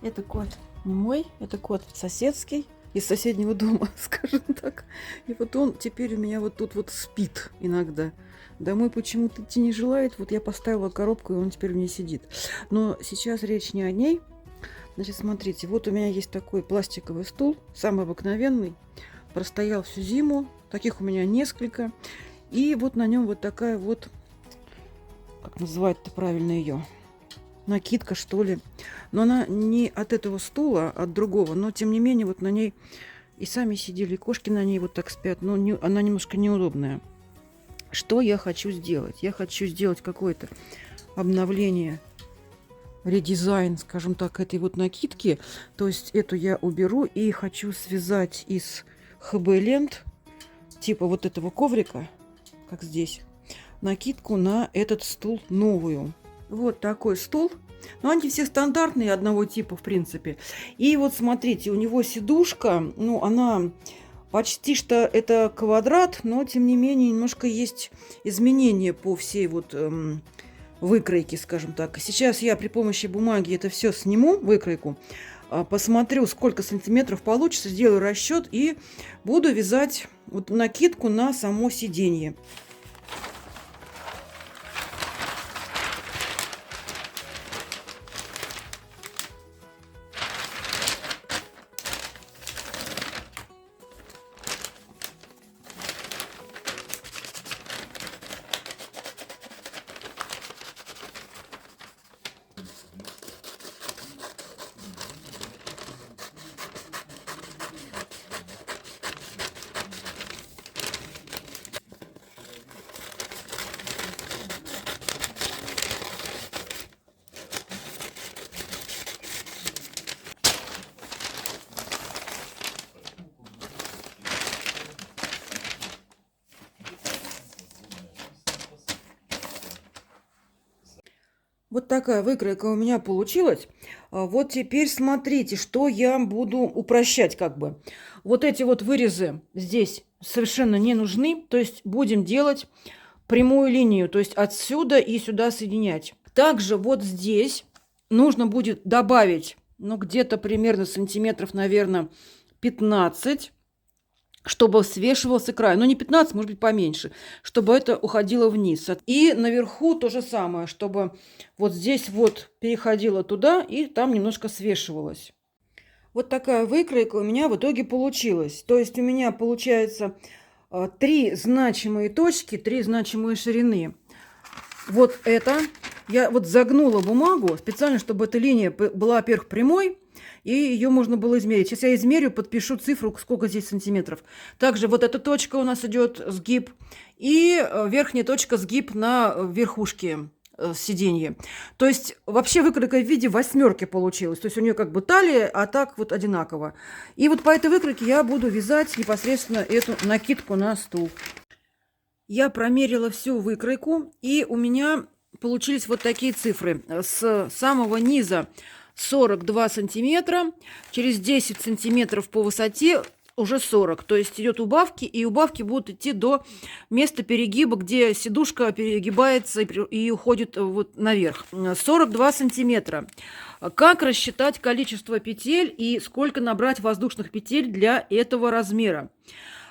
Это кот не мой, это кот соседский, из соседнего дома, скажем так. И вот он теперь у меня вот тут вот спит иногда. Домой почему-то идти не желает. Вот я поставила коробку, и он теперь в ней сидит. Но сейчас речь не о ней. Значит, смотрите, вот у меня есть такой пластиковый стул, самый обыкновенный. Простоял всю зиму. Таких у меня несколько. И вот на нем вот такая вот, как называют-то правильно ее, накидка, что ли. Но она не от этого стула, а от другого. Но, тем не менее, вот на ней и сами сидели, и кошки на ней вот так спят. Но она немножко неудобная. Что я хочу сделать? Я хочу сделать какое-то обновление, редизайн, скажем так, этой вот накидки. То есть эту я уберу и хочу связать из ХБ-лент, типа вот этого коврика, как здесь, накидку на этот стул новую. Вот такой стул. Но они все стандартные, одного типа, в принципе. И вот смотрите, у него сидушка, ну, она почти что это квадрат, но, тем не менее, немножко есть изменения по всей вот выкройке, скажем так. Сейчас я при помощи бумаги это все сниму, выкройку, посмотрю, сколько сантиметров получится, сделаю расчет и буду вязать вот накидку на само сиденье. Вот такая выкройка у меня получилась. Вот теперь смотрите, что я буду упрощать как бы. Вот эти вот вырезы здесь совершенно не нужны. То есть будем делать прямую линию. То есть отсюда и сюда соединять. Также вот здесь нужно будет добавить, ну, где-то примерно сантиметров, наверное, 15, чтобы свешивался край. Ну, не 15, может быть, поменьше, чтобы это уходило вниз. И наверху то же самое, чтобы вот здесь вот переходило туда и там немножко свешивалось. Вот такая выкройка у меня в итоге получилась. То есть у меня получается 3 значимые точки, 3 значимые ширины. Вот это. Я вот загнула бумагу специально, чтобы эта линия была, во-первых, прямой, и ее можно было измерить. Сейчас я измерю, подпишу цифру, сколько здесь сантиметров. Также вот эта точка у нас идет сгиб, и верхняя точка сгиб на верхушке сиденья. То есть вообще выкройка в виде восьмерки получилась. То есть у нее как бы талия, а так вот одинаково. И вот по этой выкройке я буду вязать непосредственно эту накидку на стул. Я промерила всю выкройку, и у меня получились вот такие цифры. С самого низа 42 сантиметра, через 10 сантиметров по высоте уже 40. То есть идет убавки, и убавки будут идти до места перегиба, где сидушка перегибается и уходит вот наверх. 42 сантиметра. Как рассчитать количество петель и сколько набрать воздушных петель для этого размера?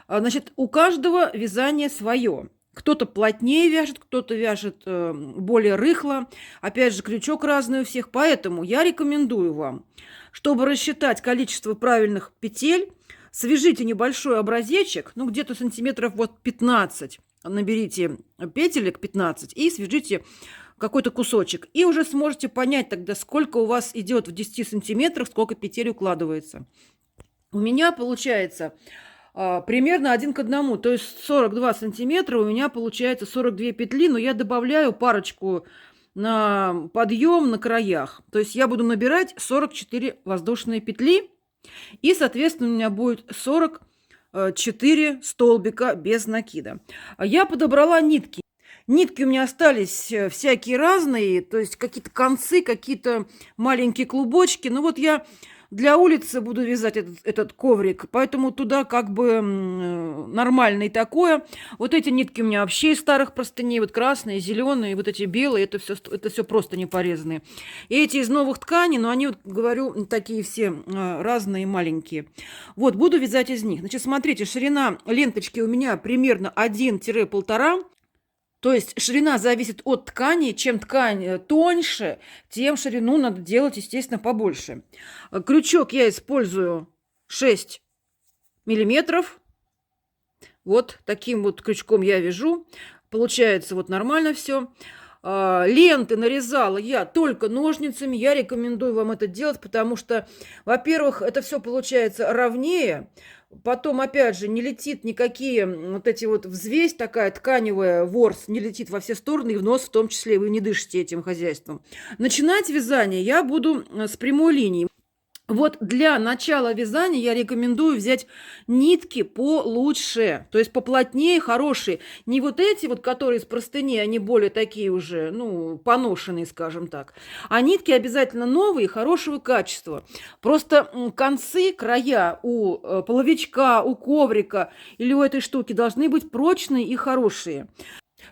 Значит, у каждого вязание свое. Кто-то плотнее вяжет, кто-то вяжет более рыхло. Опять же, крючок разный у всех. Поэтому я рекомендую вам, чтобы рассчитать количество правильных петель, свяжите небольшой образечек, ну где-то сантиметров вот 15. Наберите петелек 15 и свяжите какой-то кусочек. И уже сможете понять тогда, сколько у вас идет в 10 сантиметрах, сколько петель укладывается. У меня получается примерно 1 к 1. То есть 42 сантиметра у меня получается 42 петли, но я добавляю парочку на подъем на краях. То есть я буду набирать 44 воздушные петли, и, соответственно, у меня будет 44 столбика без накида. Я подобрала нитки. Нитки у меня остались всякие разные, то есть какие-то концы, какие-то маленькие клубочки. Ну вот я для улицы буду вязать этот коврик, поэтому туда как бы нормально и такое. Вот эти нитки у меня вообще из старых простыней, вот красные, зеленые, вот эти белые, это все просто не порезанные. И эти из новых тканей, но они, вот, говорю, такие все разные, маленькие. Вот, буду вязать из них. Значит, смотрите, ширина ленточки у меня примерно 1-1,5. То есть ширина зависит от ткани. Чем ткань тоньше, тем ширину надо делать, естественно, побольше. Крючок я использую 6 миллиметров. Вот таким вот крючком я вяжу. Получается вот нормально все. Ленты нарезала я только ножницами. Я рекомендую вам это делать, потому что, во-первых, это все получается ровнее. Потом, опять же, не летит никакие вот эти вот взвесь, такая тканевая, ворс, не летит во все стороны, и в нос в том числе, вы не дышите этим хозяйством. Начинать вязание я буду с прямой линии. Вот для начала вязания я рекомендую взять нитки получше, то есть поплотнее, хорошие. Не вот эти вот, которые из простыни, они более такие уже, ну, поношенные, скажем так. А нитки обязательно новые, хорошего качества. Просто концы, края у половичка, у коврика или у этой штуки должны быть прочные и хорошие.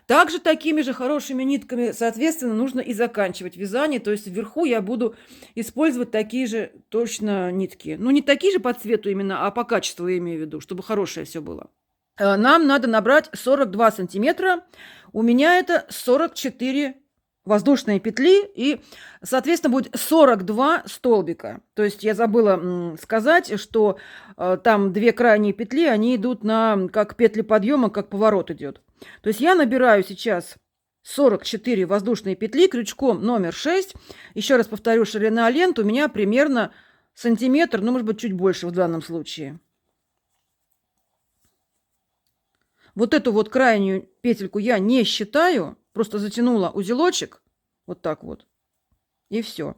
Также такими же хорошими нитками, соответственно, нужно и заканчивать вязание. То есть вверху я буду использовать такие же точно нитки. Ну, не такие же по цвету именно, а по качеству я имею в виду, чтобы хорошее все было. Нам надо набрать 42 сантиметра. У меня это 44 воздушные петли и, соответственно, будет 42 столбика. То есть я забыла сказать, что там две крайние петли, они идут на как петли подъема, как поворот идет. То есть я набираю сейчас 44 воздушные петли крючком номер 6. Еще раз повторю, ширина ленты у меня примерно сантиметр, ну, может быть, чуть больше в данном случае. Вот эту вот крайнюю петельку я не считаю, просто затянула узелочек, вот так вот, и все.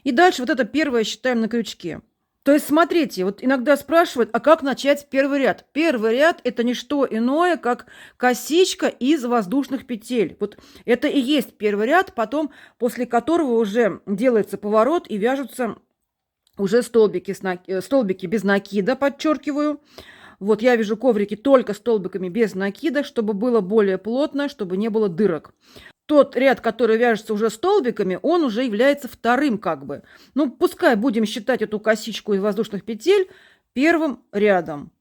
И дальше вот это первое считаем на крючке. То есть, смотрите, вот иногда спрашивают, а как начать первый ряд? Первый ряд – это не что иное, как косичка из воздушных петель. Вот это и есть первый ряд, потом после которого уже делается поворот и вяжутся уже столбики без накида, подчеркиваю. Вот я вяжу коврики только столбиками без накида, чтобы было более плотно, чтобы не было дырок. Тот ряд, который вяжется уже столбиками, он уже является вторым как бы. Ну, пускай будем считать эту косичку из воздушных петель первым рядом.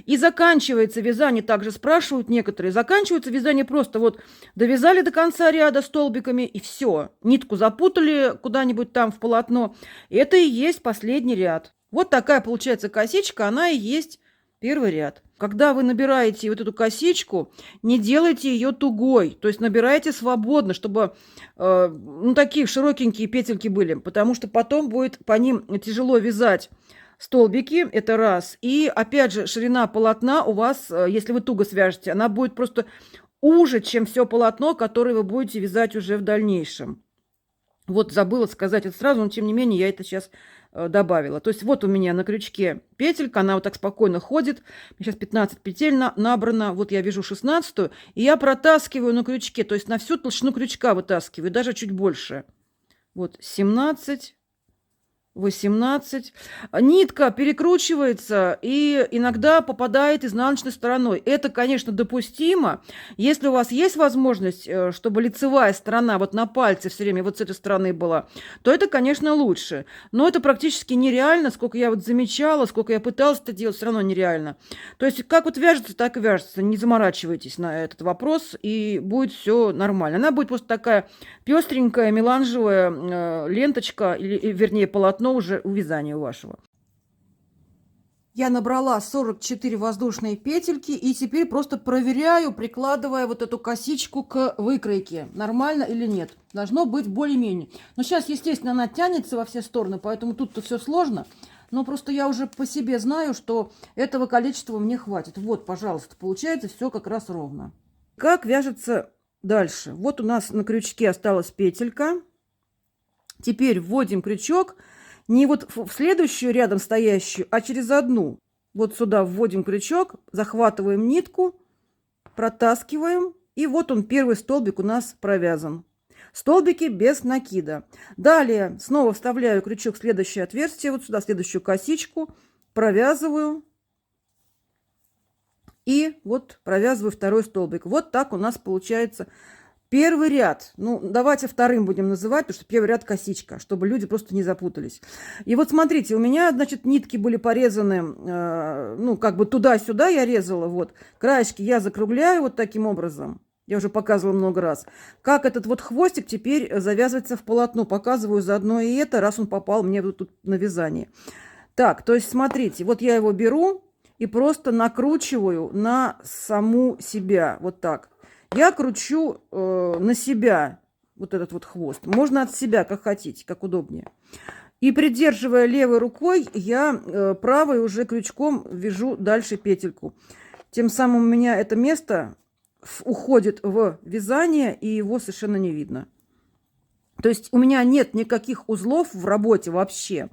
И заканчивается вязание, также спрашивают некоторые, заканчивается вязание просто вот довязали до конца ряда столбиками и все. Нитку запутали куда-нибудь там в полотно. Это и есть последний ряд. Вот такая получается косичка, она и есть первый ряд. Когда вы набираете вот эту косичку, не делайте ее тугой, то есть набирайте свободно, чтобы такие широкенькие петельки были, потому что потом будет по ним тяжело вязать столбики, это раз. И опять же, ширина полотна у вас, если вы туго свяжете, она будет просто уже, чем все полотно, которое вы будете вязать уже в дальнейшем. Вот забыла сказать это сразу, но тем не менее я это сейчас добавила. То есть вот у меня на крючке петелька, она вот так спокойно ходит. Сейчас 15 петель набрано. Вот я вяжу 16-ю, и я протаскиваю на крючке, то есть на всю толщину крючка вытаскиваю, даже чуть больше. Вот 17, 18. Нитка перекручивается и иногда попадает изнаночной стороной. Это, конечно, допустимо. Если у вас есть возможность, чтобы лицевая сторона вот на пальце все время вот с этой стороны была, то это, конечно, лучше. Но это практически нереально. Сколько я вот замечала, сколько я пыталась это делать, все равно нереально. То есть как вот вяжется, так и вяжется. Не заморачивайтесь на этот вопрос, и будет все нормально. Она будет просто такая пестренькая, меланжевая ленточка, или, вернее, полотно уже у вязания вашего. Я набрала 44 воздушные петельки и теперь просто проверяю, прикладывая вот эту косичку к выкройке. Нормально или нет. Должно быть более-менее. Но сейчас, естественно, она тянется во все стороны, поэтому тут-то все сложно. Но просто я уже по себе знаю, что этого количества мне хватит. Вот, пожалуйста, получается все как раз ровно. Как вяжется дальше? Вот у нас на крючке осталась петелька. Теперь вводим крючок. Не вот в следующую рядом стоящую, а через одну. Вот сюда вводим крючок, захватываем нитку, протаскиваем И вот он, первый столбик у нас провязан. Столбики без накида. Далее снова вставляю крючок в следующее отверстие, вот сюда, следующую косичку, провязываю. И вот провязываю второй столбик. Вот так у нас получается первый ряд. Ну, давайте вторым будем называть, потому что первый ряд косичка, чтобы люди просто не запутались. И вот смотрите, у меня, значит, нитки были порезаны, ну, как бы туда-сюда я резала, вот. Краешки я закругляю вот таким образом. Я уже показывала много раз. Как этот вот хвостик теперь завязывается в полотно. Показываю заодно и это, раз он попал мне вот тут на вязание. Так, то есть смотрите, вот я его беру и просто накручиваю на саму себя. Вот так. Я кручу на себя вот этот вот хвост. Можно от себя, как хотите, как удобнее. И придерживая левой рукой, я правой уже крючком вяжу дальше петельку. Тем самым у меня это место уходит в вязание, и его совершенно не видно. То есть у меня нет никаких узлов в работе вообще.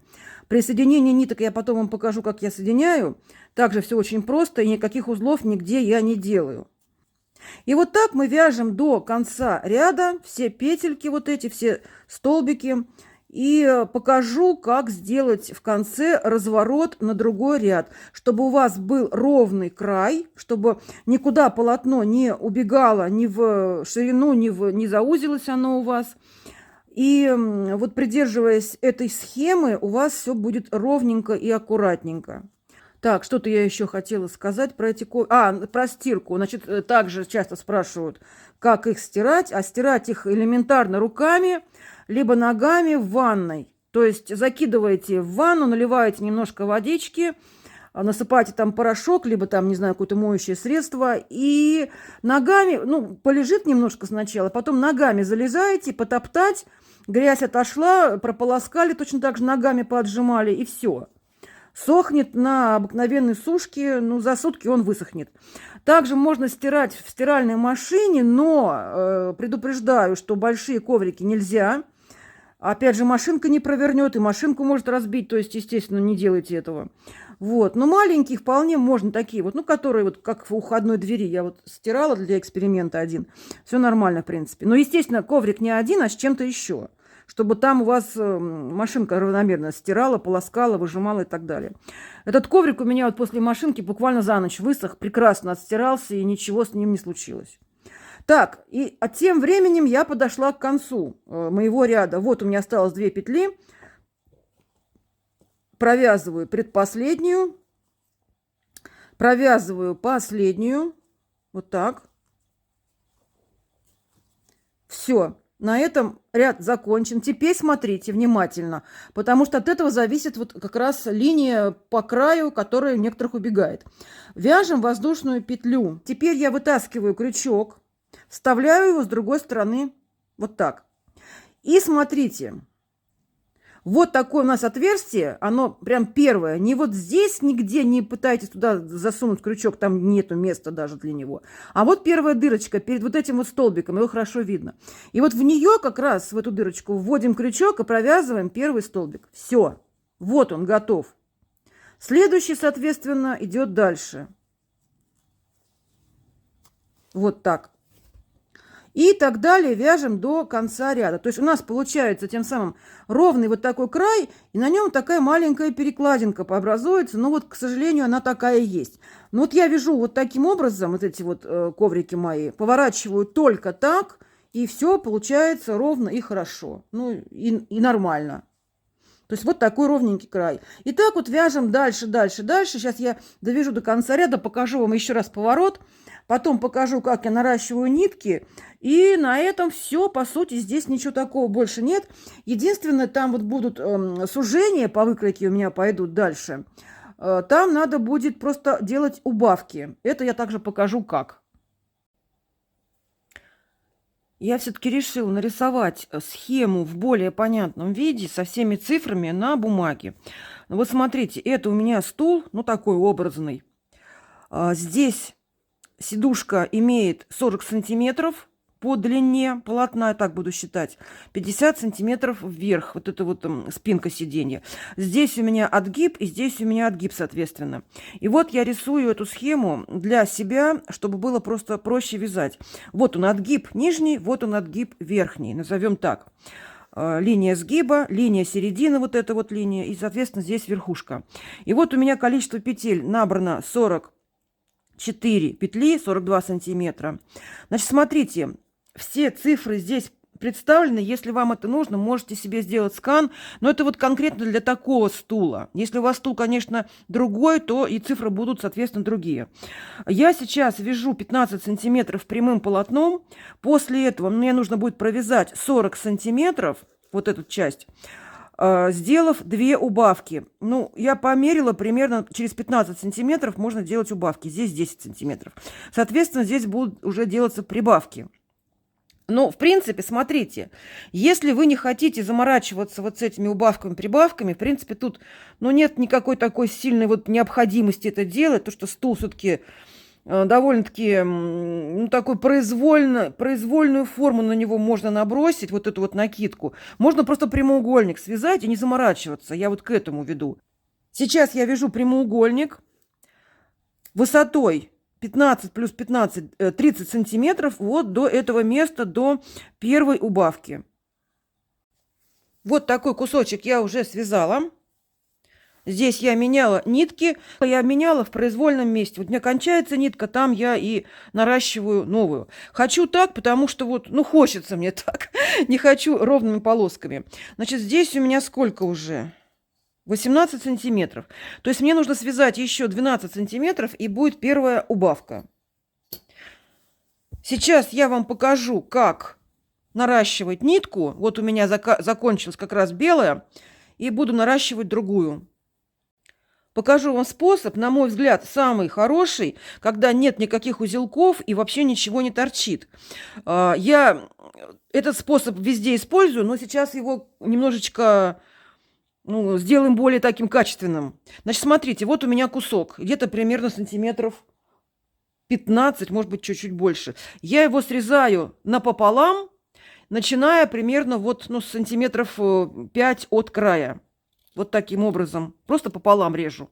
При соединении ниток я потом вам покажу, как я соединяю. Также все очень просто, и никаких узлов нигде я не делаю. И вот так мы вяжем до конца ряда все петельки, вот эти все столбики. И покажу, как сделать в конце разворот на другой ряд, чтобы у вас был ровный край, чтобы никуда полотно не убегало ни в ширину, не заузилось оно у вас. И вот придерживаясь этой схемы, у вас все будет ровненько и аккуратненько. Так, что-то я еще хотела сказать про эти... про стирку. Значит, также часто спрашивают, как их стирать. А стирать их элементарно руками, либо ногами в ванной. То есть закидываете в ванну, наливаете немножко водички, насыпаете там порошок, либо там, не знаю, какое-то моющее средство. И ногами, ну, полежит немножко сначала, потом ногами залезаете, потоптать. Грязь отошла, прополоскали, точно так же ногами поотжимали, и все. Сохнет на обыкновенной сушке, ну, за сутки он высохнет. Также можно стирать в стиральной машине, но предупреждаю, что большие коврики нельзя. Опять же, машинка не провернет, и машинку может разбить, то есть, естественно, не делайте этого. Вот, но маленькие вполне можно такие вот, ну, которые вот как в уходной двери я вот стирала для эксперимента один. Все нормально, в принципе. Но, естественно, коврик не один, а с чем-то еще, чтобы там у вас машинка равномерно стирала, полоскала, выжимала и так далее. Этот коврик у меня вот после машинки буквально за ночь высох, прекрасно отстирался, и ничего с ним не случилось. Так, и тем временем я подошла к концу моего ряда. Вот у меня осталось 2 петли. Провязываю предпоследнюю, провязываю последнюю. Вот так. Все. На этом ряд закончен. Теперь смотрите внимательно, потому что от этого зависит вот как раз линия по краю, которая у некоторых убегает. Вяжем воздушную петлю. Теперь я вытаскиваю крючок, вставляю его с другой стороны вот так. И смотрите, вот такое у нас отверстие, оно прям первое. Не вот здесь нигде не пытайтесь туда засунуть крючок, там нету места даже для него. А вот первая дырочка перед вот этим вот столбиком, его хорошо видно. И вот в нее как раз, в эту дырочку, вводим крючок и провязываем первый столбик. Все, вот он готов. Следующий, соответственно, идет дальше. Вот так. И так далее вяжем до конца ряда. То есть у нас получается тем самым ровный вот такой край, и на нем такая маленькая перекладинка образуется. Но вот, к сожалению, она такая есть. Но вот я вяжу вот таким образом, вот эти вот коврики мои, поворачиваю только так, и все получается ровно и хорошо. Ну и нормально. То есть вот такой ровненький край. И так вот вяжем дальше, дальше, дальше. Сейчас я довяжу до конца ряда, покажу вам еще раз поворот. Потом покажу, как я наращиваю нитки. И на этом все, по сути, здесь ничего такого больше нет. Единственное, там вот будут сужения по выкройке у меня пойдут дальше. Там надо будет просто делать убавки. Это я также покажу, как. Я все-таки решила нарисовать схему в более понятном виде со всеми цифрами на бумаге. Вот смотрите, это у меня стул, ну такой образный. Здесь сидушка имеет 40 сантиметров по длине полотна, я так буду считать, 50 сантиметров вверх, вот это вот спинка сиденья. Здесь у меня отгиб, и здесь у меня отгиб, соответственно. И вот я рисую эту схему для себя, чтобы было просто проще вязать. Вот он отгиб нижний, вот он отгиб верхний, назовем так. Линия сгиба, линия середины, вот эта вот линия, и, соответственно, здесь верхушка. И вот у меня количество петель набрано 44 петли, 42 сантиметра. Значит, смотрите, все цифры здесь представлены. Если вам это нужно, можете себе сделать скан. Но это вот конкретно для такого стула. Если у вас стул, конечно, другой, то и цифры будут, соответственно, другие. Я сейчас вяжу 15 сантиметров прямым полотном. После этого мне нужно будет провязать 40 сантиметров, вот эту часть, сделав 2 убавки. Ну, я померила, примерно через 15 сантиметров можно делать убавки. Здесь 10 сантиметров. Соответственно, здесь будут уже делаться прибавки. Ну, в принципе, смотрите, если вы не хотите заморачиваться вот с этими убавками-прибавками, в принципе, тут, ну, нет никакой такой сильной вот необходимости это делать, то что стул все-таки довольно-таки, ну, такой произвольную форму на него можно набросить, вот эту вот накидку. Можно просто прямоугольник связать и не заморачиваться, я вот к этому веду. Сейчас я вяжу прямоугольник высотой 15 плюс 15, 30 сантиметров вот до этого места, до первой убавки. Вот такой кусочек я уже связала. Здесь я меняла нитки, я меняла в произвольном месте. Вот у меня кончается нитка, там я и наращиваю новую. Хочу так, потому что вот, ну, хочется мне так. Не хочу ровными полосками. Значит, здесь у меня сколько уже? 18 сантиметров. То есть мне нужно связать еще 12 сантиметров, и будет первая убавка. Сейчас я вам покажу, как наращивать нитку. Вот у меня закончилась как раз белая, и буду наращивать другую. Покажу вам способ, на мой взгляд, самый хороший, когда нет никаких узелков и вообще ничего не торчит. Я этот способ везде использую, но сейчас его немножечко... Ну, сделаем более таким качественным. Значит, смотрите, вот у меня кусок, где-то примерно сантиметров 15, может быть, чуть-чуть больше. Я его срезаю напополам, начиная примерно вот, ну, сантиметров 5 от края. Вот таким образом. Просто пополам режу.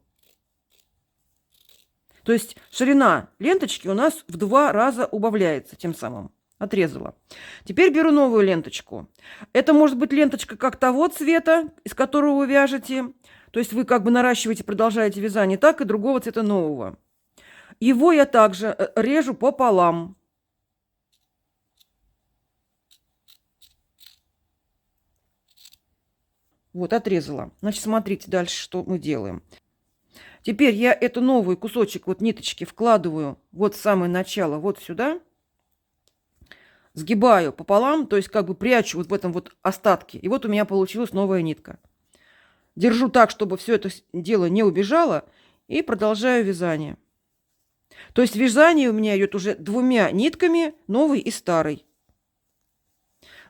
То есть ширина ленточки у нас в 2 раза убавляется тем самым. Отрезала. Теперь беру новую ленточку. Это может быть ленточка как того цвета, из которого вы вяжете. То есть вы как бы наращиваете, продолжаете вязание, так и другого цвета нового. Его я также режу пополам. Вот, отрезала. Значит, смотрите дальше, что мы делаем. Теперь я эту новый кусочек вот ниточки вкладываю вот в самое начало, вот сюда. Сгибаю пополам, то есть как бы прячу вот в этом вот остатке. И вот у меня получилась новая нитка. Держу так, чтобы все это дело не убежало. И продолжаю вязание. То есть вязание у меня идет уже 2 нитками, новой и старой.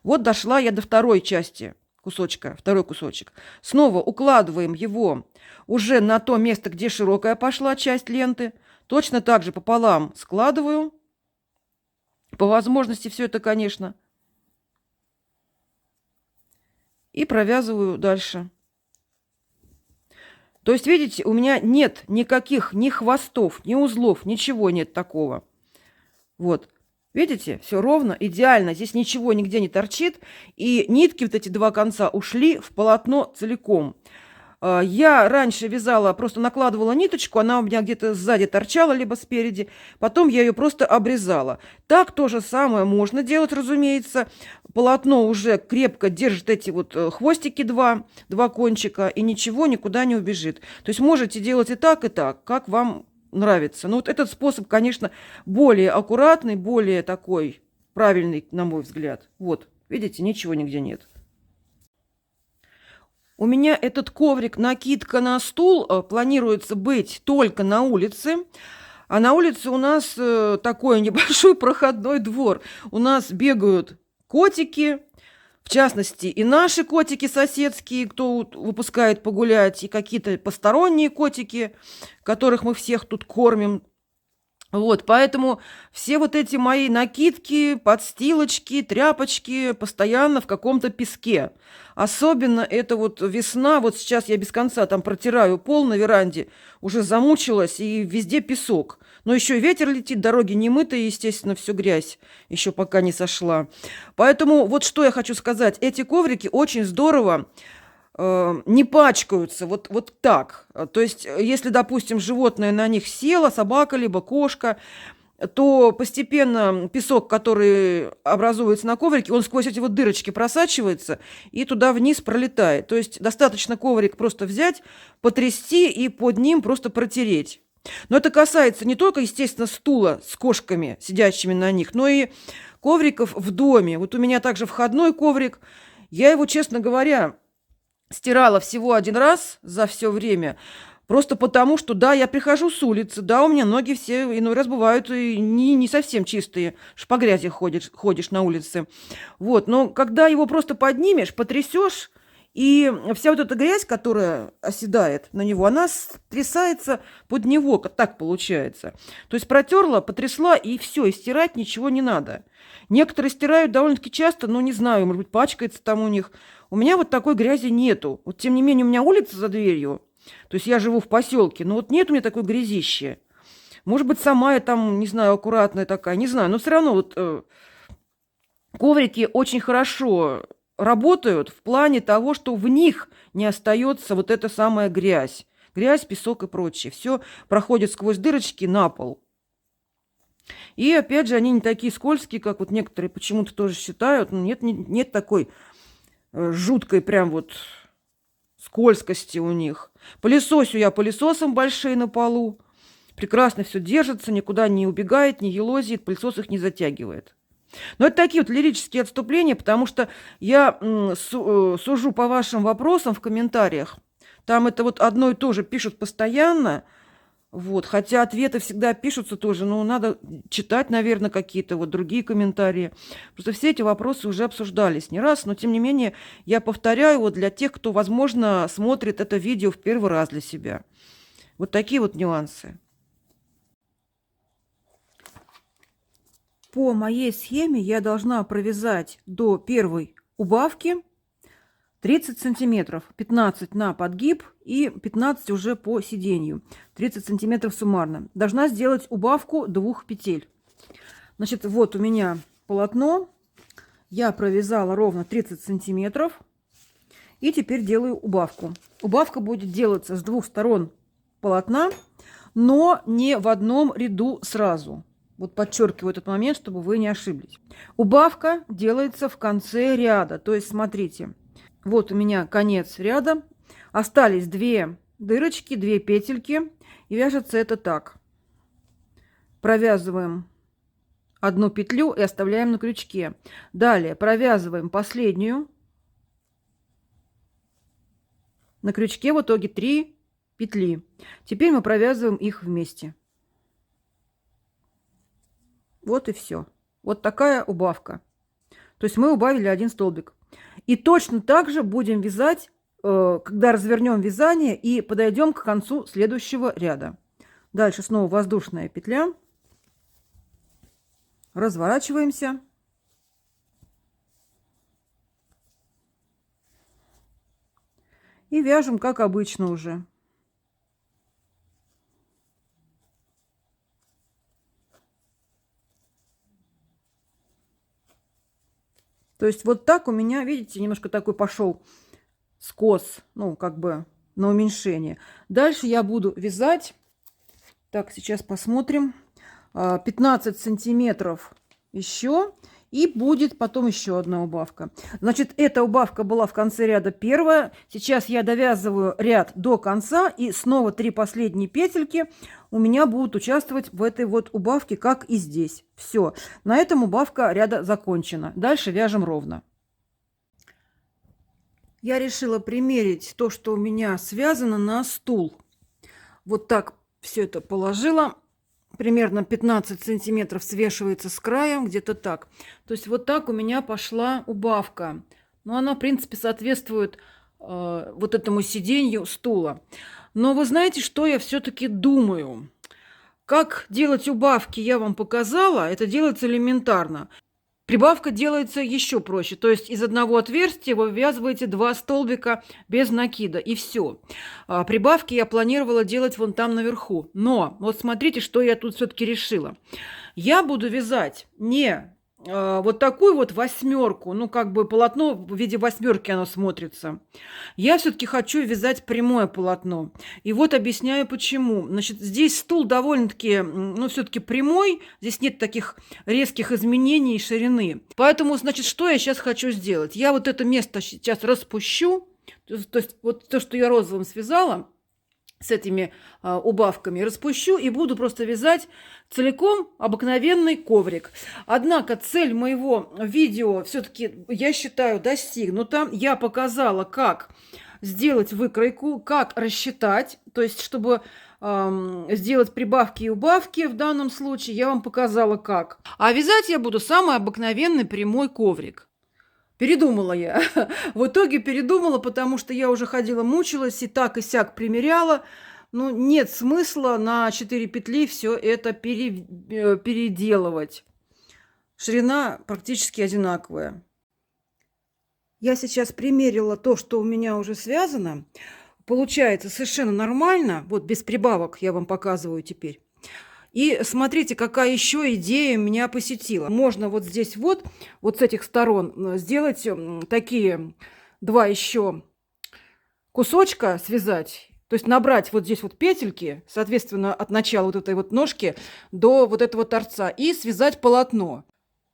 Вот дошла я до второй части кусочка, второй кусочек. Снова укладываем его уже на то место, где широкая пошла часть ленты. Точно так же пополам складываю. По возможности все это, конечно. И провязываю дальше. То есть, видите, у меня нет никаких ни хвостов, ни узлов, ничего нет такого. Вот. Видите, все ровно, идеально. Здесь ничего нигде не торчит. И нитки, вот эти 2 конца, ушли в полотно целиком. Я раньше вязала, просто накладывала ниточку, она у меня где-то сзади торчала, либо спереди. Потом я ее просто обрезала. Так то же самое можно делать, разумеется. Полотно уже крепко держит эти вот хвостики 2 кончика, и ничего никуда не убежит. То есть можете делать и так, как вам нравится. Но вот этот способ, конечно, более аккуратный, более такой правильный, на мой взгляд. Вот, видите, ничего нигде нет. У меня этот коврик, накидка на стул, планируется быть только на улице. А на улице у нас такой небольшой проходной двор. У нас бегают котики, в частности, и наши котики соседские, кто выпускает погулять, и какие-то посторонние котики, которых мы всех тут кормим. Вот, поэтому все вот эти мои накидки, подстилочки, тряпочки постоянно в каком-то песке. Особенно это вот весна, вот сейчас я без конца там протираю пол на веранде, уже замучилась, и везде песок. Но еще и ветер летит, дороги не мытые, естественно, все грязь еще пока не сошла. Поэтому вот что я хочу сказать. Эти коврики очень здорово не пачкаются вот так. То есть, если, допустим, животное на них село, собака либо кошка, то постепенно песок, который образуется на коврике, он сквозь эти вот дырочки просачивается и туда вниз пролетает. То есть достаточно коврик просто взять, потрясти и под ним просто протереть. Но это касается не только, естественно, стула с кошками, сидящими на них, но и ковриков в доме. Вот у меня также входной коврик. Я его, честно говоря, стирала всего один раз за все время, просто потому что, да, я прихожу с улицы, да, у меня ноги все иной раз бывают и не совсем чистые, по грязи ходишь на улице. Вот, но когда его просто поднимешь, потрясешь, и вся вот эта грязь, которая оседает на него, она стрясается под него, так получается. То есть протерла, потрясла, и все, и стирать ничего не надо. Некоторые стирают довольно-таки часто, но не знаю, может быть, пачкается там у них. У меня вот такой грязи нету. Вот тем не менее у меня улица за дверью, то есть я живу в поселке, но вот нет у меня такой грязищи. Может быть, сама я там, не знаю, аккуратная такая, не знаю, но все равно вот коврики очень хорошо работают в плане того, что в них не остается вот эта самая грязь. Грязь, песок и прочее. Все проходит сквозь дырочки на пол. И опять же, они не такие скользкие, как вот некоторые почему-то тоже считают. Но нет такой жуткой прям вот скользкости у них. Пылесосю я пылесосом большие на полу. Прекрасно все держится, никуда не убегает, не елозит, пылесос их не затягивает. Но это такие вот лирические отступления, потому что я сужу по вашим вопросам в комментариях. Там это вот одно и то же пишут постоянно. Вот, хотя ответы всегда пишутся тоже, но надо читать, наверное, какие-то вот другие комментарии. Просто все эти вопросы уже обсуждались не раз, но тем не менее я повторяю вот для тех, кто, возможно, смотрит это видео в первый раз для себя. Вот такие вот нюансы. По моей схеме я должна провязать до первой убавки 30 сантиметров, 15 на подгиб и 15 уже по сиденью, 30 сантиметров суммарно. Должна сделать убавку 2 петель. Значит, вот у меня полотно, я провязала ровно 30 сантиметров и теперь делаю убавку. Убавка будет делаться с двух сторон полотна, но не в одном ряду сразу. Вот подчеркиваю этот момент, чтобы вы не ошиблись. Убавка делается в конце ряда, то есть смотрите. Вот у меня конец ряда. Остались 2 дырочки, 2 петельки. И вяжется это так. Провязываем одну петлю и оставляем на крючке. Далее провязываем последнюю. На крючке в итоге 3 петли. Теперь мы провязываем их вместе. Вот и все. Вот такая убавка. То есть мы убавили 1 столбик. И точно так же будем вязать, когда развернем вязание и подойдем к концу следующего ряда. Дальше снова воздушная петля. Разворачиваемся. И вяжем, как обычно уже. То есть вот так у меня, видите, немножко такой пошел скос, ну, как бы на уменьшение. Дальше я буду вязать. Так, сейчас посмотрим. 15 сантиметров еще. И будет потом еще одна убавка. Значит, эта убавка была в конце ряда первая. Сейчас я довязываю ряд до конца. И снова 3 последние петельки у меня будут участвовать в этой вот убавке, как и здесь. Все. На этом убавка ряда закончена. Дальше вяжем ровно. Я решила примерить то, что у меня связано, на стул. Вот так все это положила. Примерно 15 сантиметров свешивается с краем, где-то так. То есть вот так у меня пошла убавка. Но она, в принципе, соответствует вот этому сиденью стула. Но вы знаете, что я все-таки думаю? Как делать убавки, я вам показала. Это делается элементарно. Прибавка делается еще проще. То есть из одного отверстия вы вывязываете 2 столбика без накида, и все. Прибавки я планировала делать вон там наверху. Но вот смотрите, что я тут все-таки решила. Я буду вязать не вот такую вот восьмерку, ну как бы полотно в виде восьмерки оно смотрится. Я все-таки хочу вязать прямое полотно. И вот объясняю почему. Значит, здесь стул довольно-таки, ну все-таки прямой, здесь нет таких резких изменений ширины. Поэтому, значит, что я сейчас хочу сделать? Я вот это место сейчас распущу, то есть вот то, что я розовым связала, с этими убавками распущу и буду просто вязать целиком обыкновенный коврик. Однако цель моего видео все-таки, я считаю, достигнута. Я показала, как сделать выкройку, как рассчитать, то есть чтобы сделать прибавки и убавки в данном случае, я вам показала как. А вязать я буду самый обыкновенный прямой коврик. Передумала я. В итоге передумала, потому что я уже ходила, мучилась и так и сяк примеряла. Ну, нет смысла на 4 петли все это переделывать. Ширина практически одинаковая. Я сейчас примерила то, что у меня уже связано. Получается совершенно нормально. Вот без прибавок я вам показываю теперь. И смотрите, какая еще идея меня посетила. Можно вот здесь вот с этих сторон сделать такие 2 еще кусочка связать. То есть набрать вот здесь вот петельки, соответственно, от начала вот этой вот ножки до вот этого торца и связать полотно.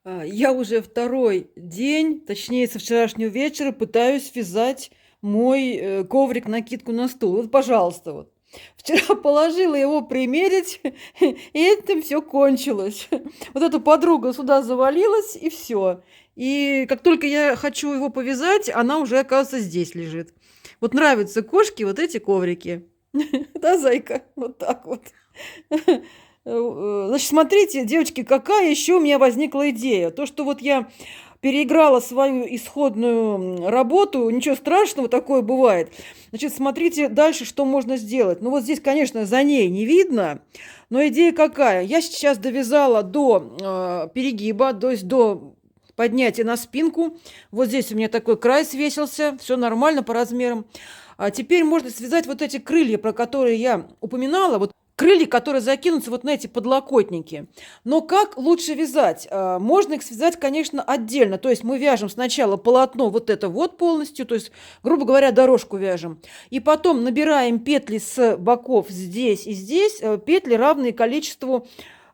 Я уже второй день, точнее со вчерашнего вечера, пытаюсь вязать мой коврик-накидку на стул. Вот, пожалуйста, вот. Вчера положила его примерить, и этим все кончилось. Вот эта подруга сюда завалилась, и все. И как только я хочу его повязать, она уже, оказывается, здесь лежит. Вот нравятся кошки вот эти коврики. Да, зайка? Вот так вот. Значит, смотрите, девочки, какая еще у меня возникла идея. То, что вот я переиграла свою исходную работу, ничего страшного, такое бывает. Значит, смотрите дальше, что можно сделать. Ну вот здесь, конечно, за ней не видно, но идея какая? Я сейчас довязала до перегиба, то есть до поднятия на спинку. Вот здесь у меня такой край свесился, все нормально по размерам. А теперь можно связать вот эти крылья, про которые я упоминала, вот крылья, которые закинутся вот на эти подлокотники. Но как лучше вязать? Можно их связать, конечно, отдельно. То есть мы вяжем сначала полотно вот это вот полностью, то есть, грубо говоря, дорожку вяжем. И потом набираем петли с боков здесь и здесь, петли равные количеству,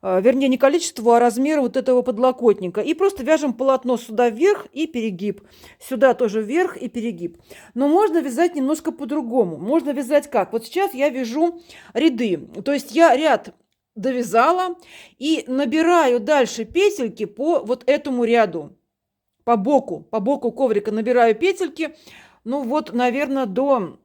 вернее, не количеству, а размеру вот этого подлокотника. И просто вяжем полотно сюда вверх и перегиб. Сюда тоже вверх и перегиб. Но можно вязать немножко по-другому. Можно вязать как? Вот сейчас я вяжу ряды. То есть я ряд довязала и набираю дальше петельки по вот этому ряду. По боку коврика набираю петельки. Ну вот, наверное, до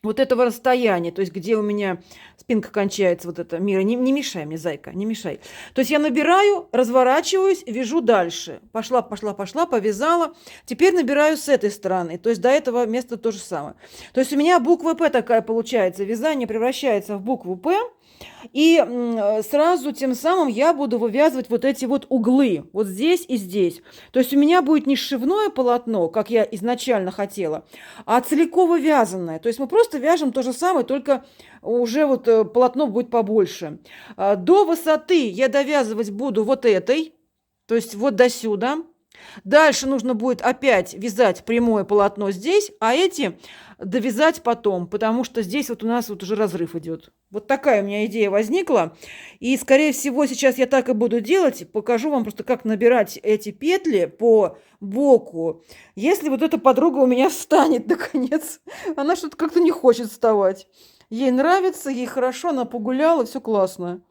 вот этого расстояния, то есть где у меня спинка кончается, вот это, Мира, не мешай мне, зайка, не мешай. То есть я набираю, разворачиваюсь, вяжу дальше. Пошла, повязала. Теперь набираю с этой стороны, то есть до этого места то же самое. То есть у меня буква П такая получается, вязание превращается в букву П. И сразу тем самым я буду вывязывать вот эти вот углы, вот здесь и здесь. То есть у меня будет не сшивное полотно, как я изначально хотела, а целиково вязаное. То есть мы просто вяжем то же самое, только уже вот полотно будет побольше. До высоты я довязывать буду вот этой, то есть вот до сюда. Дальше нужно будет опять вязать прямое полотно здесь, а эти довязать потом, потому что здесь вот у нас вот уже разрыв идет. Вот такая у меня идея возникла. И, скорее всего, сейчас я так и буду делать. Покажу вам просто, как набирать эти петли по боку. Если вот эта подруга у меня встанет, наконец. Она что-то как-то не хочет вставать. Ей нравится, ей хорошо, она погуляла, все классно.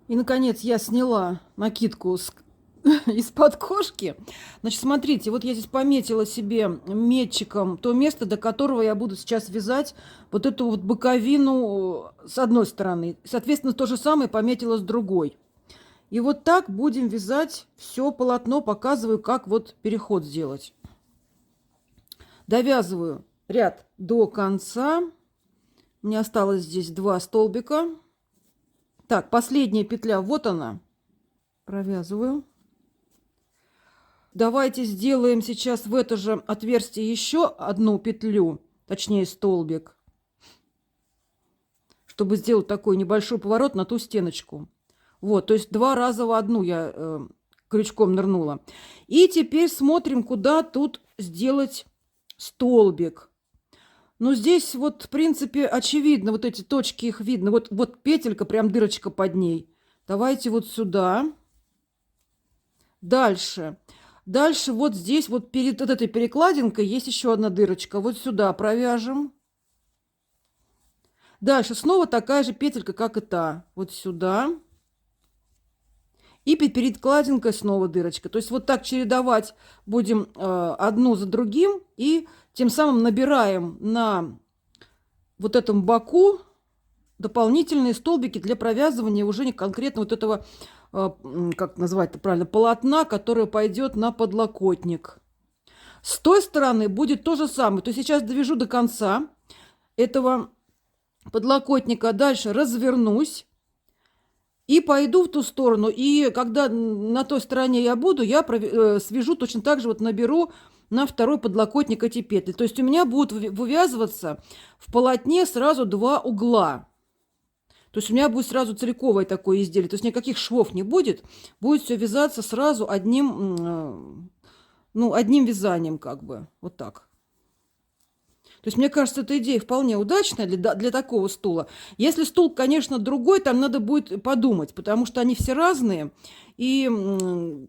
И, наконец, я сняла накидку из-под кошки. Значит, смотрите, вот я здесь пометила себе метчиком то место, до которого я буду сейчас вязать вот эту вот боковину с одной стороны. Соответственно, то же самое пометила с другой. И вот так будем вязать все полотно. Показываю, как вот переход сделать. Довязываю ряд до конца. Мне осталось здесь 2 столбика. Так, последняя петля, вот она. Провязываю. Давайте сделаем сейчас в это же отверстие еще одну петлю, точнее столбик, чтобы сделать такой небольшой поворот на ту стеночку. Вот, то есть 2 раза в одну я крючком нырнула. И теперь смотрим, куда тут сделать столбик. Ну, здесь вот, в принципе, очевидно, вот эти точки, их видно. Вот петелька, прям дырочка под ней. Давайте вот сюда. Дальше. Дальше вот здесь, вот перед вот этой перекладинкой есть еще одна дырочка. Вот сюда провяжем. Дальше снова такая же петелька, как и та. Вот сюда. И перед перекладинкой снова дырочка. То есть вот так чередовать будем одну за другим. И тем самым набираем на вот этом боку дополнительные столбики для провязывания уже не конкретно вот этого, как назвать это правильно, полотна, которое пойдет на подлокотник. С той стороны будет то же самое. То есть сейчас довяжу до конца этого подлокотника, дальше развернусь и пойду в ту сторону. И когда на той стороне я буду, я свяжу точно так же, вот наберу на второй подлокотник эти петли. То есть у меня будут вывязываться в полотне сразу 2 угла. То есть у меня будет сразу целиковое такое изделие. То есть никаких швов не будет. Будет все вязаться сразу одним, одним вязанием как бы. Вот так. То есть мне кажется, эта идея вполне удачная для такого стула. Если стул, конечно, другой, там надо будет подумать, потому что они все разные. И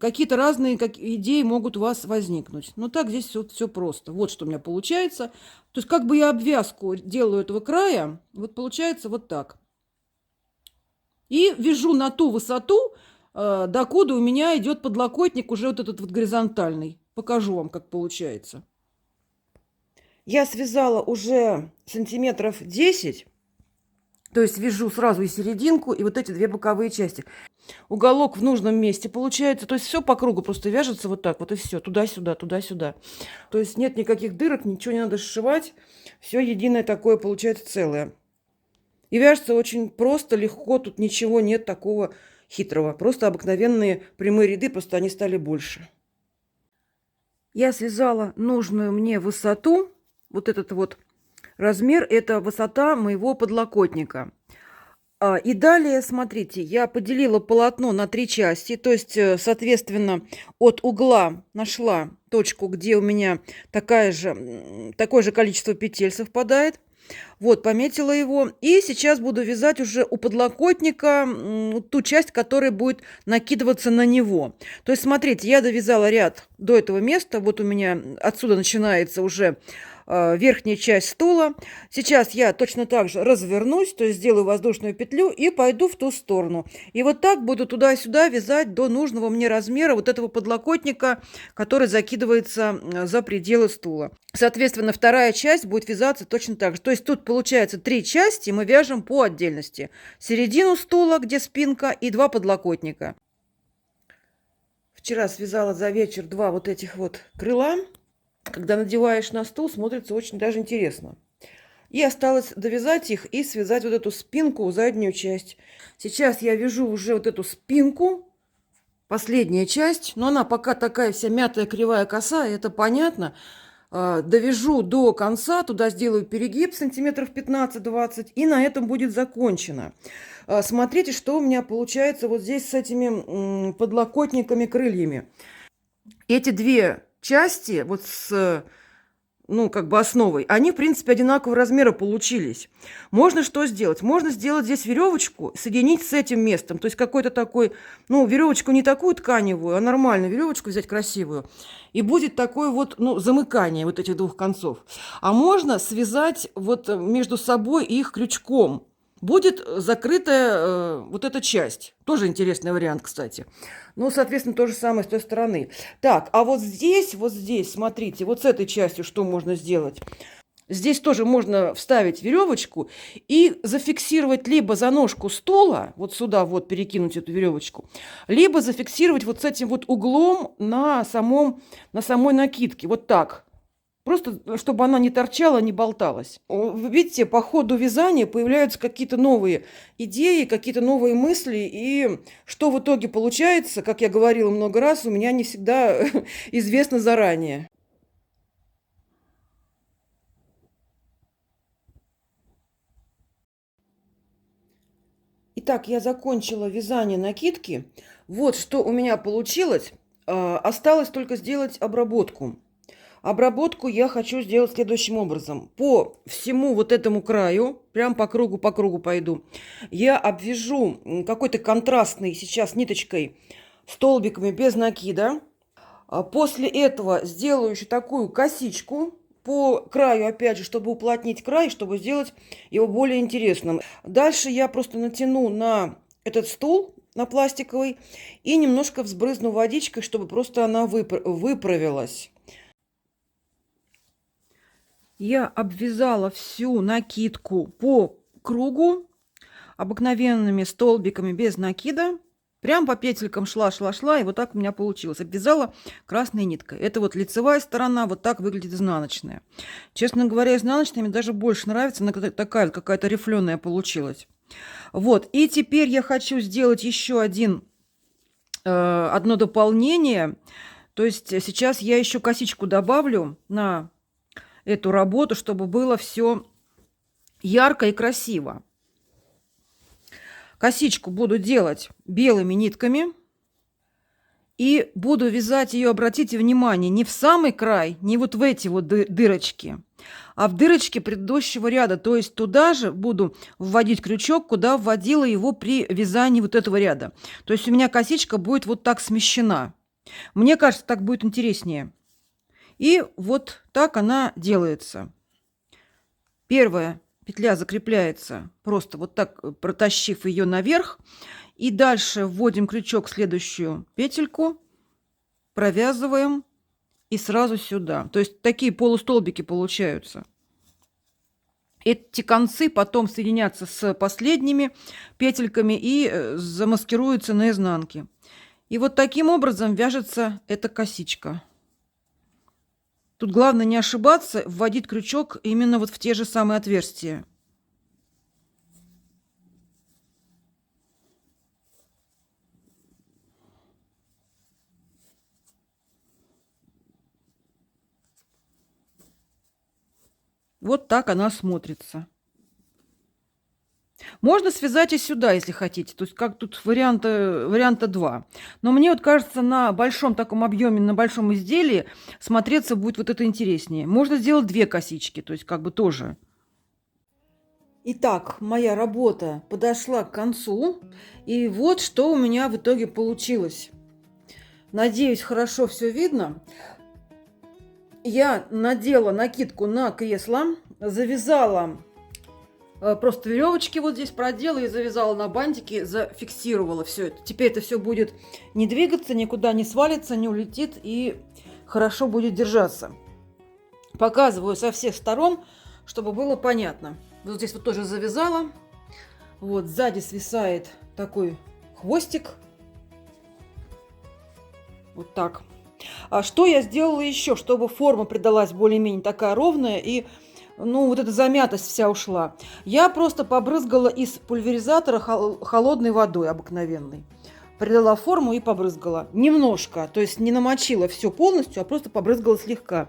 какие-то разные идеи могут у вас возникнуть. Но так здесь все просто. Вот что у меня получается. То есть как бы я обвязку делаю этого края. Вот получается вот так. И вяжу на ту высоту, докуда у меня идет подлокотник уже вот этот вот горизонтальный. Покажу вам, как получается. Я связала уже сантиметров 10. То есть вяжу сразу и серединку, и вот эти 2 боковые части. Уголок в нужном месте получается. То есть все по кругу просто вяжется вот так вот и все. Туда-сюда, туда-сюда. То есть нет никаких дырок, ничего не надо сшивать. Все единое такое получается целое. И вяжется очень просто, легко. Тут ничего нет такого хитрого. Просто обыкновенные прямые ряды, просто они стали больше. Я связала нужную мне высоту. Вот этот вот размер, это высота моего подлокотника. И далее, смотрите, я поделила полотно на 3 части. То есть, соответственно, от угла нашла точку, где у меня такое же количество петель совпадает. Вот, пометила его. И сейчас буду вязать уже у подлокотника ту часть, которая будет накидываться на него. То есть, смотрите, я довязала ряд до этого места. Вот у меня отсюда начинается уже верхняя часть стула. Сейчас я точно так же развернусь, то есть сделаю воздушную петлю и пойду в ту сторону. И вот так буду туда-сюда вязать до нужного мне размера вот этого подлокотника, который закидывается за пределы стула. Соответственно, вторая часть будет вязаться точно так же. То есть тут получается 3 части, мы вяжем по отдельности. Середину стула, где спинка, и 2 подлокотника. Вчера связала за вечер 2 вот этих вот крыла. Когда надеваешь на стул, смотрится очень даже интересно. И осталось довязать их и связать вот эту спинку, заднюю часть. Сейчас я вяжу уже вот эту спинку, последняя часть. Но она пока такая вся мятая, кривая, косая, это понятно. Довяжу до конца, туда сделаю перегиб сантиметров 15-20, и на этом будет закончено. Смотрите, что у меня получается вот здесь с этими подлокотниками, крыльями. Эти 2 части вот с, как бы основой, они, в принципе, одинакового размера получились. Можно что сделать? Можно сделать здесь веревочку, соединить с этим местом. То есть какой-то такой, веревочку не такую тканевую, а нормальную веревочку взять красивую. И будет такое вот, замыкание вот этих 2 концов. А можно связать вот между собой их крючком. Будет закрытая вот эта часть. Тоже интересный вариант, кстати. Соответственно, то же самое с той стороны. Так, а вот здесь, смотрите, вот с этой частью что можно сделать? Здесь тоже можно вставить веревочку и зафиксировать либо за ножку стула, вот сюда вот перекинуть эту веревочку, либо зафиксировать вот с этим вот углом на самой накидке. Вот так. Просто, чтобы она не торчала, не болталась. Вы видите, по ходу вязания появляются какие-то новые идеи, какие-то новые мысли. И что в итоге получается, как я говорила много раз, у меня не всегда известно заранее. Итак, я закончила вязание накидки. Вот что у меня получилось. Осталось только сделать обработку. Обработку я хочу сделать следующим образом. По всему вот этому краю, прям по кругу пойду, я обвяжу какой-то контрастной сейчас ниточкой столбиками без накида. После этого сделаю еще такую косичку по краю, опять же, чтобы уплотнить край, чтобы сделать его более интересным. Дальше я просто натяну на этот стул, на пластиковый, и немножко взбрызну водичкой, чтобы просто она выправилась. Я обвязала всю накидку по кругу обыкновенными столбиками без накида. Прям по петелькам шла, и вот так у меня получилось. Обвязала красной ниткой. Это вот лицевая сторона, вот так выглядит изнаночная. Честно говоря, изнаночная мне даже больше нравится. Она такая какая-то рифленая получилась. Вот, и теперь я хочу сделать еще одно дополнение. То есть сейчас я еще косичку добавлю на эту работу, чтобы было все ярко и красиво. Косичку буду делать белыми нитками. И буду вязать ее, обратите внимание, не в самый край, не вот в эти вот дырочки, а в дырочки предыдущего ряда. То есть туда же буду вводить крючок, куда вводила его при вязании вот этого ряда. То есть у меня косичка будет вот так смещена. Мне кажется, так будет интереснее. И вот так она делается. Первая петля закрепляется, просто вот так протащив ее наверх. И дальше вводим крючок в следующую петельку, провязываем и сразу сюда. То есть такие полустолбики получаются. Эти концы потом соединятся с последними петельками и замаскируются на изнанке. И вот таким образом вяжется эта косичка. Тут главное не ошибаться, вводить крючок именно вот в те же самые отверстия. Вот так она смотрится. Можно связать и сюда, если хотите. То есть как тут варианта два. Но мне вот кажется, на большом таком объеме, на большом изделии смотреться будет вот это интереснее. Можно сделать две косички, то есть как бы тоже. Итак, моя работа подошла к концу. И вот что у меня в итоге получилось. Надеюсь, хорошо все видно. Я надела накидку на кресло, завязала просто веревочки вот здесь продела и завязала на бантики, зафиксировала все это. Теперь это все будет не двигаться, никуда не свалится, не улетит и хорошо будет держаться. Показываю со всех сторон, чтобы было понятно. Вот здесь вот тоже завязала. Вот сзади свисает такой хвостик. Вот так. А что я сделала еще, чтобы форма придалась более-менее такая ровная и, ну, вот эта замятость вся ушла? Я просто побрызгала из пульверизатора холодной водой обыкновенной. Придала форму и побрызгала. Немножко, то есть не намочила все полностью, а просто побрызгала слегка.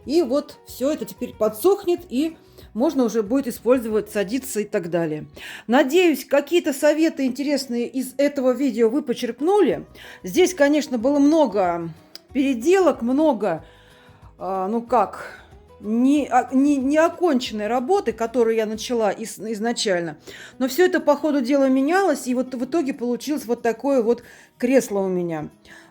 И вот все это теперь подсохнет, и можно уже будет использовать, садиться и так далее. Надеюсь, какие-то советы интересные из этого видео вы почерпнули. Здесь, конечно, было много переделок, много, неоконченной работы, которую я начала изначально. Но все это по ходу дела менялось, и вот в итоге получилось вот такое вот кресло у меня.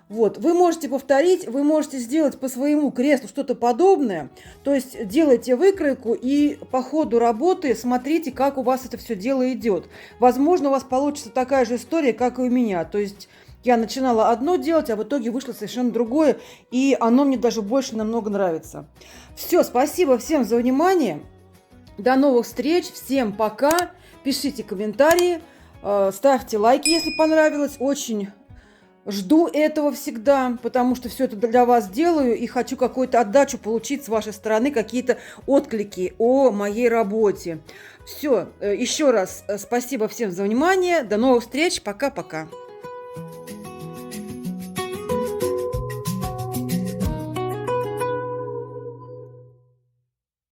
Вот, вы можете повторить, вы можете сделать по своему креслу что-то подобное. То есть делайте выкройку и по ходу работы смотрите, как у вас это все дело идет. Возможно, у вас получится такая же история, как и у меня. То есть я начинала одно делать, а в итоге вышло совершенно другое, и оно мне даже больше намного нравится. Все, спасибо всем за внимание. До новых встреч, всем пока. Пишите комментарии, ставьте лайки, если понравилось. Очень Жду этого всегда, потому что все это для вас делаю и хочу какую-то отдачу получить с вашей стороны, какие-то отклики о моей работе. Все, еще раз спасибо всем за внимание. До новых встреч. Пока-пока.